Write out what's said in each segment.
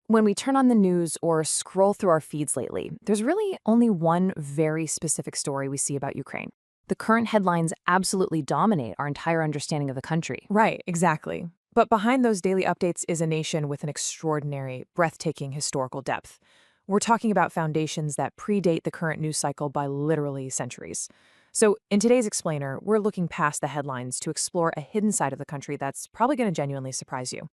When we turn on the news or scroll through our feeds lately, there's really only one very specific story we see about Ukraine. The current headlines absolutely dominate our entire understanding of the country. Right, exactly. But behind those daily updates is a nation with an extraordinary, breathtaking historical depth. We're talking about foundations that predate the current news cycle by literally centuries. So, in today's Explainer, we're looking past the headlines to explore a hidden side of the country that's probably going to genuinely surprise you.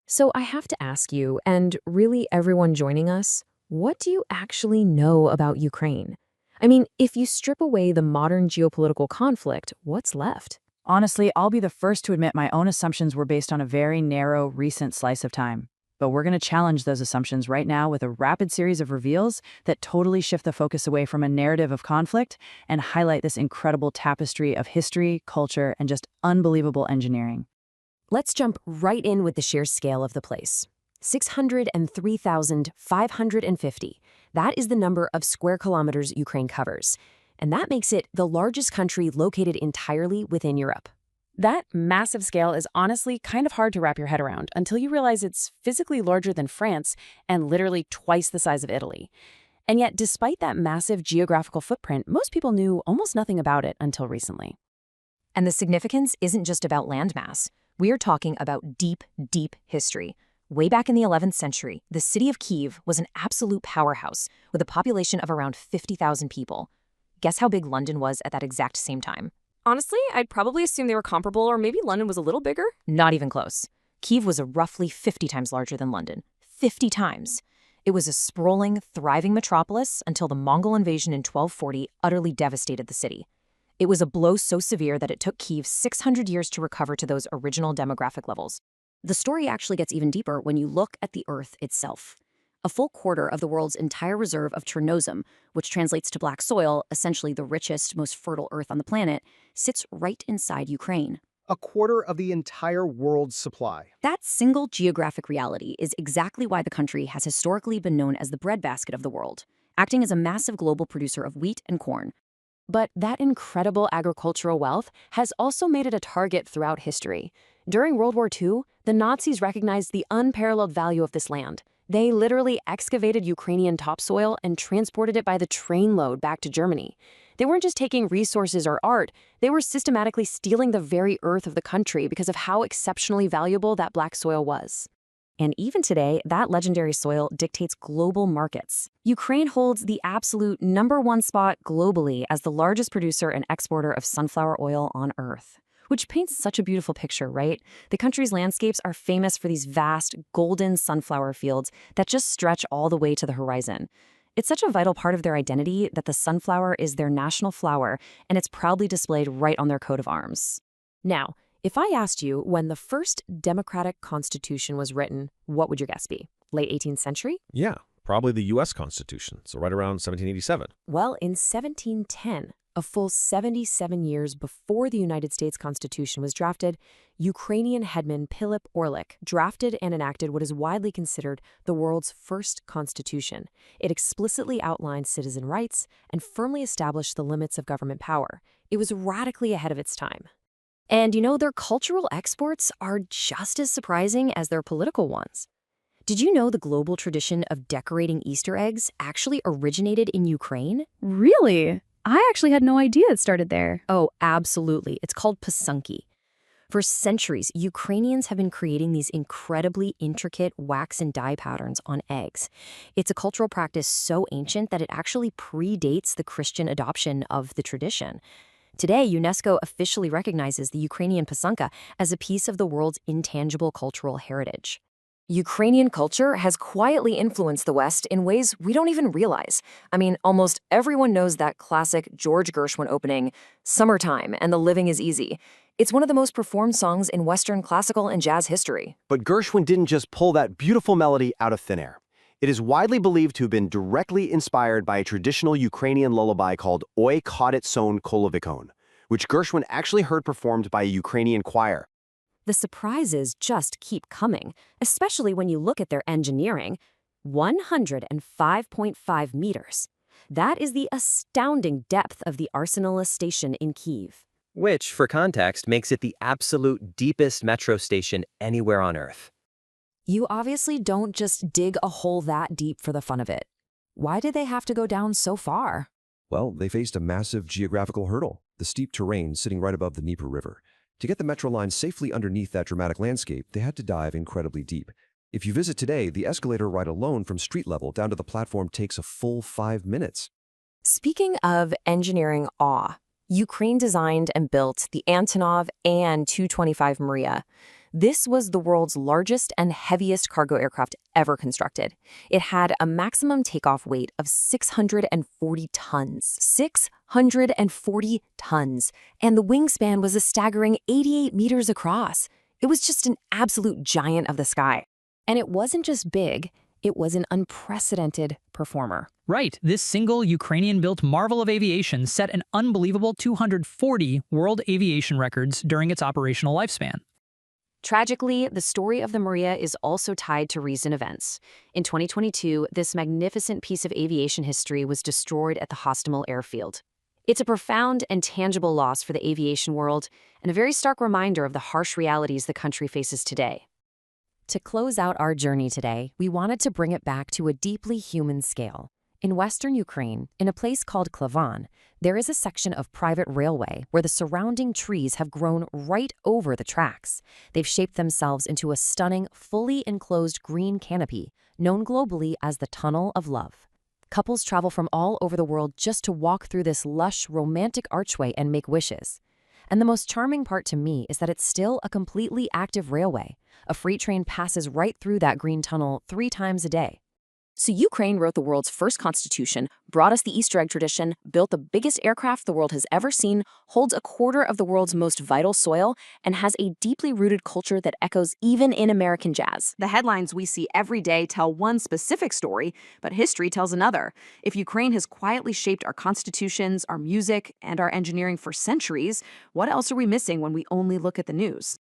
So I have to ask you, and really everyone joining us, what do you actually know about Ukraine? I mean, if you strip away the modern geopolitical conflict, what's left? Honestly, I'll be the first to admit my own assumptions were based on a very narrow, recent slice of time. But we're going to challenge those assumptions right now with a rapid series of reveals that totally shift the focus away from a narrative of conflict and highlight this incredible tapestry of history, culture, and just unbelievable engineering. Let's jump right in with the sheer scale of the place. 603,550. That is the number of square kilometers Ukraine covers. And that makes it the largest country located entirely within Europe. That massive scale is honestly kind of hard to wrap your head around until you realize it's physically larger than France and literally twice the size of Italy. And yet, despite that massive geographical footprint, most people knew almost nothing about it until recently. And the significance isn't just about landmass. We are talking about deep, deep history. Way back in the 11th century, the city of Kyiv was an absolute powerhouse with a population of around 50,000 people. Guess how big London was at that exact same time? Honestly, I'd probably assume they were comparable, or maybe London was a little bigger. Not even close. Kyiv was a roughly 50 times larger than London. 50 times. It was a sprawling, thriving metropolis until the Mongol invasion in 1240 utterly devastated the city. It was a blow so severe that it took Kyiv 600 years to recover to those original demographic levels. The story actually gets even deeper when you look at the Earth itself. A full quarter of the world's entire reserve of Chernozem, which translates to black soil, essentially the richest, most fertile Earth on the planet, sits right inside Ukraine. A quarter of the entire world's supply. That single geographic reality is exactly why the country has historically been known as the breadbasket of the world, acting as a massive global producer of wheat and corn. But that incredible agricultural wealth has also made it a target throughout history. During World War II, the Nazis recognized the unparalleled value of this land. They literally excavated Ukrainian topsoil and transported it by the trainload back to Germany. They weren't just taking resources or art, they were systematically stealing the very earth of the country because of how exceptionally valuable that black soil was. And even today, that legendary soil dictates global markets. Ukraine holds the absolute #1 spot globally as the largest producer and exporter of sunflower oil on Earth. Which paints such a beautiful picture, right? The country's landscapes are famous for these vast, golden sunflower fields that just stretch all the way to the horizon. It's such a vital part of their identity that the sunflower is their national flower, and it's proudly displayed right on their coat of arms. Now, if I asked you when the first democratic constitution was written, what would your guess be? Late 18th century? Yeah, probably the U.S. Constitution, so right around 1787. Well, in 1710, a full 77 years before the United States Constitution was drafted, Ukrainian headman Pilip Orlik drafted and enacted what is widely considered the world's first constitution. It explicitly outlined citizen rights and firmly established the limits of government power. It was radically ahead of its time. And you know, their cultural exports are just as surprising as their political ones. Did you know the global tradition of decorating Easter eggs actually originated in Ukraine? Really? I actually had no idea it started there. Oh, absolutely. It's called pasunki. For centuries, Ukrainians have been creating these incredibly intricate wax and dye patterns on eggs. It's a cultural practice so ancient that it actually predates the Christian adoption of the tradition. Today, UNESCO officially recognizes the Ukrainian pasunka as a piece of the world's intangible cultural heritage. Ukrainian culture has quietly influenced the West in ways we don't even realize. I mean, almost everyone knows that classic George Gershwin opening, "Summertime and the Living is Easy." It's one of the most performed songs in Western classical and jazz history. But Gershwin didn't just pull that beautiful melody out of thin air. It is widely believed to have been directly inspired by a traditional Ukrainian lullaby called Oi Kodit Son Kolovikon, which Gershwin actually heard performed by a Ukrainian choir. The surprises just keep coming, especially when you look at their engineering. 105.5 meters. That is the astounding depth of the Arsenalist station in Kyiv. Which, for context, makes it the absolute deepest metro station anywhere on Earth. You obviously don't just dig a hole that deep for the fun of it. Why did they have to go down so far? Well, they faced a massive geographical hurdle, the steep terrain sitting right above the Dnieper River. To get the metro line safely underneath that dramatic landscape, they had to dive incredibly deep. If you visit today, the escalator ride alone from street level down to the platform takes a full 5 minutes. Speaking of engineering awe, Ukraine designed and built the Antonov An-225 Maria. This was the world's largest and heaviest cargo aircraft ever constructed. It had a maximum takeoff weight of 640 tons. 640 tons. And the wingspan was a staggering 88 meters across. It was just an absolute giant of the sky. And it wasn't just big, it was an unprecedented performer. Right, this single Ukrainian-built marvel of aviation set an unbelievable 240 world aviation records during its operational lifespan. Tragically, the story of the Maria is also tied to recent events. In 2022, this magnificent piece of aviation history was destroyed at the Hostomel airfield. It's a profound and tangible loss for the aviation world and a very stark reminder of the harsh realities the country faces today. To close out our journey today, we wanted to bring it back to a deeply human scale. In western Ukraine, in a place called Kyiv, there is a section of private railway where the surrounding trees have grown right over the tracks. They've shaped themselves into a stunning, fully enclosed green canopy, known globally as the Tunnel of Love. Couples travel from all over the world just to walk through this lush, romantic archway and make wishes. And the most charming part to me is that it's still a completely active railway. A freight train passes right through that green tunnel 3 times a day. So Ukraine wrote the world's first constitution, brought us the Easter egg tradition, built the biggest aircraft the world has ever seen, holds a quarter of the world's most vital soil, and has a deeply rooted culture that echoes even in American jazz. The headlines we see every day tell one specific story, but history tells another. If Ukraine has quietly shaped our constitutions, our music, and our engineering for centuries, what else are we missing when we only look at the news?